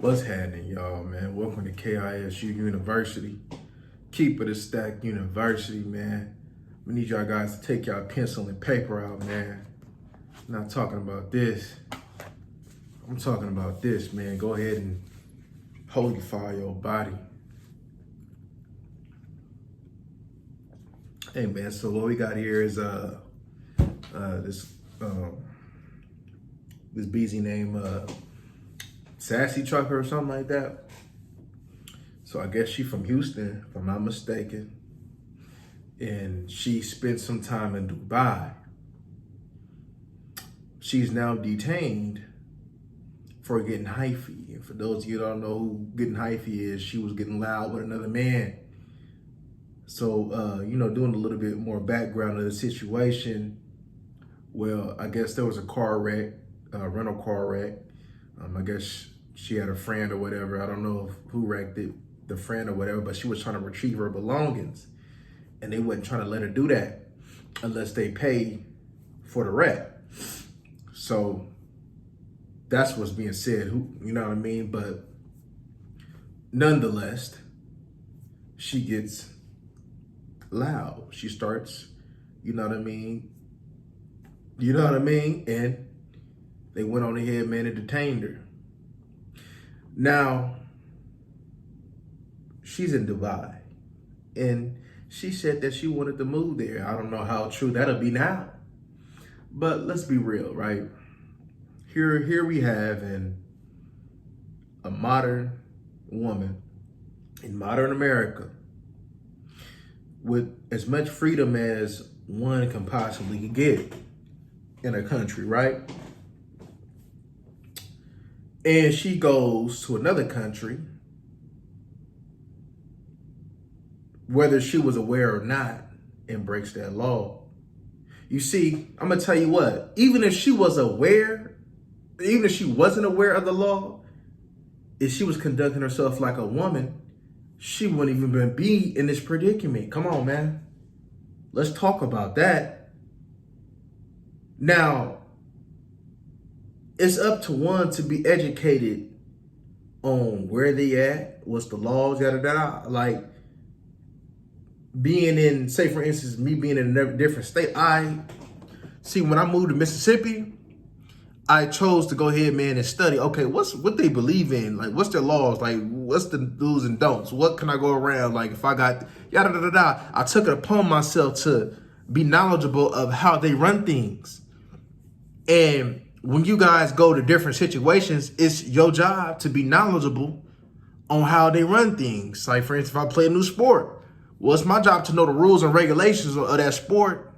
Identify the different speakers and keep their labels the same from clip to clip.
Speaker 1: What's happening, y'all, man? Welcome to KISU University. Keep it a stack university, man. We need y'all guys to take y'all pencil and paper out, man. I'm not talking about this. I'm talking about this, man. Go ahead and holify your body. Hey, man, so what we got here is this BZ named Sassy Trucker or something like that. So I guess she from Houston, if I'm not mistaken. And she spent some time in Dubai. She's now detained for getting hyphy. And for those of you who don't know who getting hyphy is, she was getting loud with another man. So, doing a little bit more background of the situation. Well, I guess there was a car wreck, a rental car wreck. I guess she had a friend or whatever. I don't know who wrecked it, the friend or whatever, but she was trying to retrieve her belongings. And they wasn't trying to let her do that unless they pay for the wreck. So that's what's being said, you know what I mean? But nonetheless, she gets loud. She starts, you know what I mean? You know what I mean? And they went on ahead, man, and detained her. Now, she's in Dubai, and she said that she wanted to move there. I don't know how true that'll be now, but let's be real, right? Here we have a modern woman in modern America with as much freedom as one can possibly get in a country, right? And she goes to another country, whether she was aware or not, and breaks that law. You see, I'm gonna tell you what, even if she was aware, even if she wasn't aware of the law, if she was conducting herself like a woman, she wouldn't even be in this predicament. Come on, man. Let's talk about that. Now, it's up to one to be educated on where they at, what's the laws, yada, yada. Like, being in, say for instance, me being in a different state, when I moved to Mississippi, I chose to go ahead, man, and study, okay, what they believe in, like, what's their laws, like, what's the do's and don'ts, what can I go around, like, if I got, yada, yada, yada. I took it upon myself to be knowledgeable of how they run things. And when you guys go to different situations, it's your job to be knowledgeable on how they run things. Like, for instance, if I play a new sport, well, it's my job to know the rules and regulations of that sport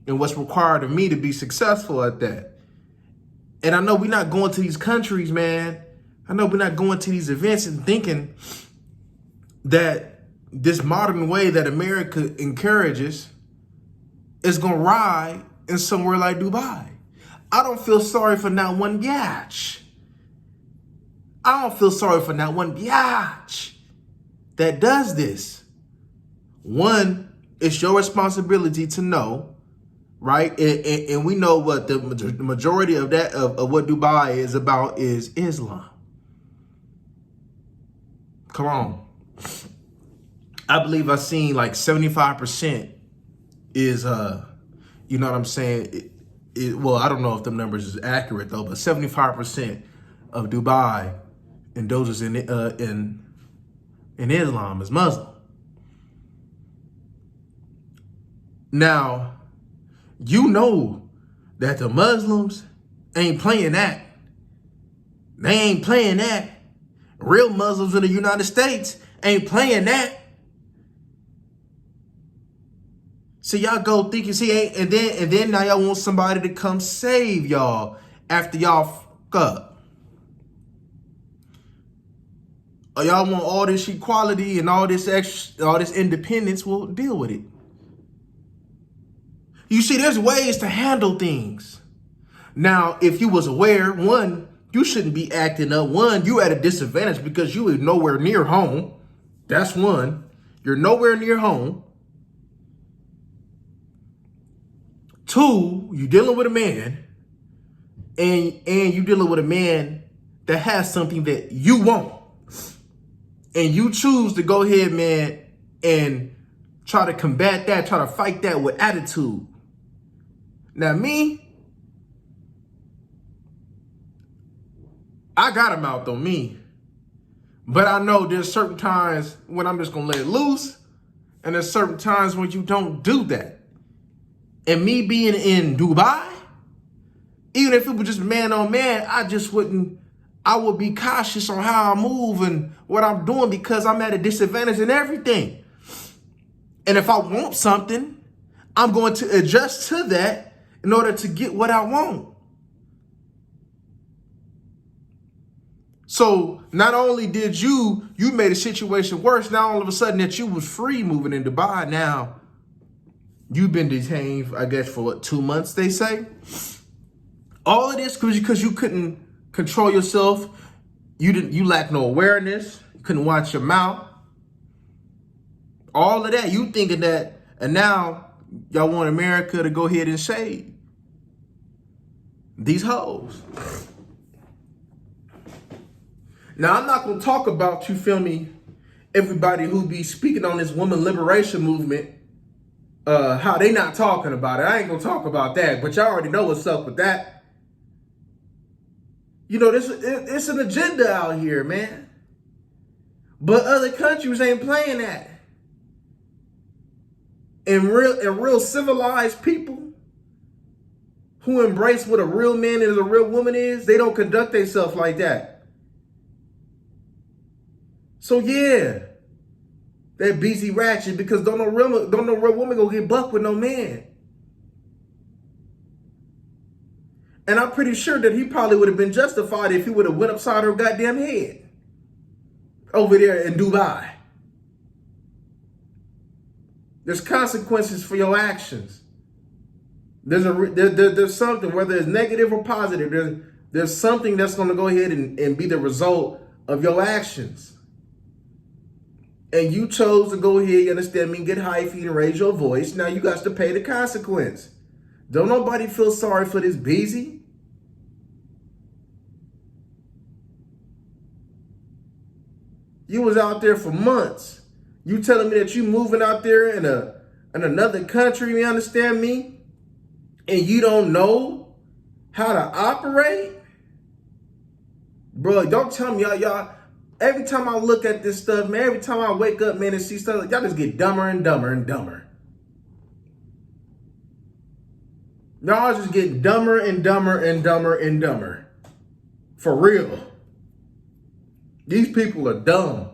Speaker 1: and what's required of me to be successful at that. And I know we're not going to these countries, man. I know we're not going to these events and thinking that this modern way that America encourages is going to ride in somewhere like Dubai. I don't feel sorry for not one biatch. I don't feel sorry for not one biatch that does this. One, it's your responsibility to know, right? And we know what the majority of that, of what Dubai is about is Islam. Come on. I believe I've seen like 75% is, you know what I'm saying? Well, I don't know if the numbers is accurate though, but 75% of Dubai indulges in Islam is Muslim. Now, you know that the Muslims ain't playing that. They ain't playing that. Real Muslims in the United States ain't playing that. So y'all go thinking, and then now y'all want somebody to come save y'all after y'all fuck up. Or y'all want all this equality and all this extra, all this independence. Well, deal with it. You see, there's ways to handle things. Now, if you was aware, one, you shouldn't be acting up. One, you at a disadvantage because you are nowhere near home. That's one. You're nowhere near home. Two, you're dealing with a man, and you're dealing with a man that has something that you want. And you choose to go ahead, man, and try to combat that, try to fight that with attitude. Now me, I got a mouth on me. But I know there's certain times when I'm just going to let it loose. And there's certain times when you don't do that. And me being in Dubai, even if it was just man on man, I would be cautious on how I move and what I'm doing because I'm at a disadvantage in everything. And if I want something, I'm going to adjust to that in order to get what I want. So not only did you made a situation worse, now all of a sudden that you was free moving in Dubai, now you've been detained, I guess, for what, 2 months, they say? All of this because you couldn't control yourself. You lacked no awareness. You couldn't watch your mouth. All of that, you thinking that, and now y'all want America to go ahead and shade these hoes. Now, I'm not going to talk about, you feel me, everybody who be speaking on this woman liberation movement, how they not talking about it. I ain't going to talk about that, but y'all already know what's up with that. You know, it's an agenda out here, man. But other countries ain't playing that. And real civilized people who embrace what a real man and a real woman is, they don't conduct themselves like that. So yeah, they're busy ratchet because don't no real woman go get bucked with no man. And I'm pretty sure that he probably would have been justified if he would have went upside her goddamn head over there in Dubai. There's consequences for your actions. There's something, whether it's negative or positive, there's something that's going to go ahead and be the result of your actions. And you chose to go ahead, you understand me, get hyphy and raise your voice. Now you got to pay the consequence. Don't nobody feel sorry for this Beezy. You was out there for months. You telling me that you moving out there in another country, you understand me? And you don't know how to operate? Bro, don't tell me y'all. Every time I look at this stuff, man, every time I wake up, man, and see stuff, y'all just get dumber and dumber and dumber. Y'all just get dumber and dumber and dumber and dumber. For real. These people are dumb.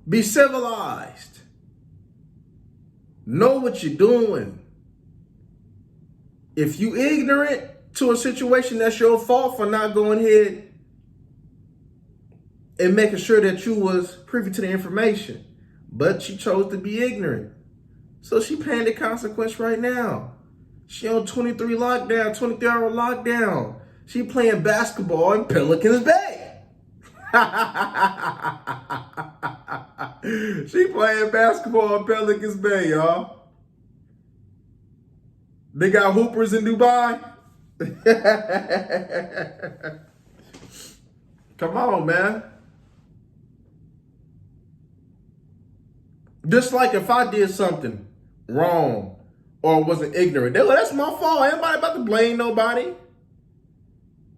Speaker 1: Be civilized. Know what you're doing. If you ignorant to a situation, that's your fault for not going ahead and making sure that you was privy to the information. But she chose to be ignorant. So she paying the consequence right now. She on 23 lockdown, 23-hour lockdown. She playing basketball in Pelicans Bay. She playing basketball in Pelicans Bay, y'all. They got hoopers in Dubai. Come on, man. Just like if I did something wrong or wasn't ignorant, that's my fault. Ain't nobody about to blame nobody.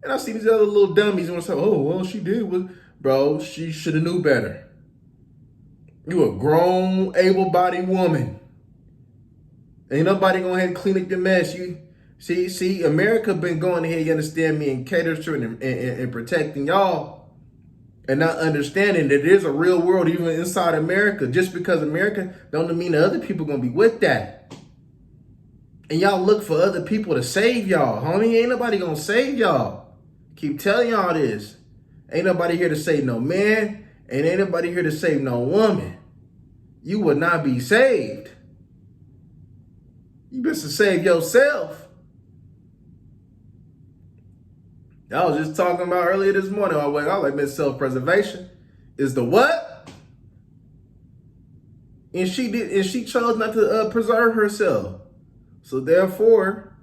Speaker 1: And I see these other little dummies and say, oh, well, she did. Bro, she should have knew better. You a grown, able-bodied woman. Ain't nobody gonna have to clean up your mess. You see, America been going ahead, you understand me, and caters to and protecting y'all, and not understanding that there's a real world even inside America. Just because America don't mean that other people gonna be with that. And y'all look for other people to save y'all, homie. Ain't nobody gonna save y'all. Keep telling y'all this. Ain't nobody here to save no man, and ain't nobody here to save no woman. You will not be saved. You best to save yourself. I was just talking about earlier this morning. I like self-preservation is the what? And she chose not to preserve herself. So therefore,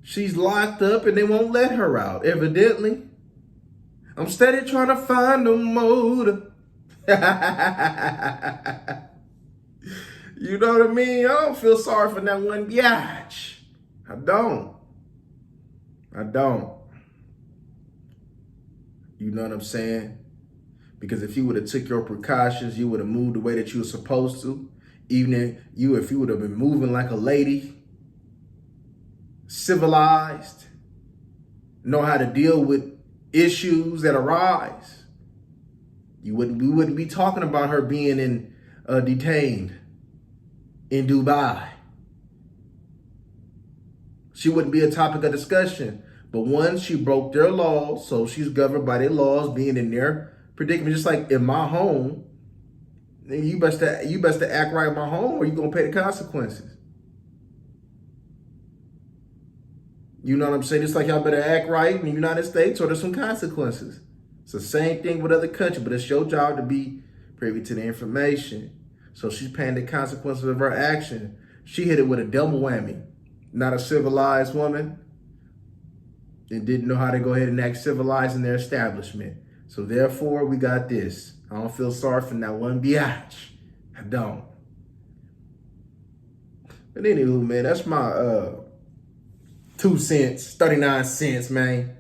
Speaker 1: She's locked up and they won't let her out, evidently. I'm steady trying to find a motive. You know what I mean? I don't feel sorry for that one biatch. I don't. You know what I'm saying? Because if you would have took your precautions, you would have moved the way that you were supposed to. Even if you would have been moving like a lady, civilized, know how to deal with issues that arise, we wouldn't be talking about her being detained in Dubai. She wouldn't be a topic of discussion. But once she broke their laws, so she's governed by their laws, being in their predicament, just like in my home, then you best to act right in my home, or you're gonna pay the consequences. You know what I'm saying? It's like y'all better act right in the United States, or there's some consequences. It's the same thing with other countries, but it's your job to be privy to the information. So she's paying the consequences of her action. She hit it with a double whammy. Not a civilized woman, and didn't know how to go ahead and act civilized in their establishment. So therefore, we got this. I don't feel sorry for that one biatch. I don't. But anywho, man, that's my 2 cents, 39 cents, man,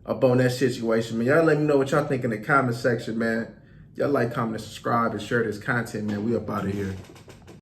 Speaker 1: up on that situation, man. Y'all let me know what y'all think in the comment section, man. Y'all like, comment, and subscribe, and share this content, man. We up out of here.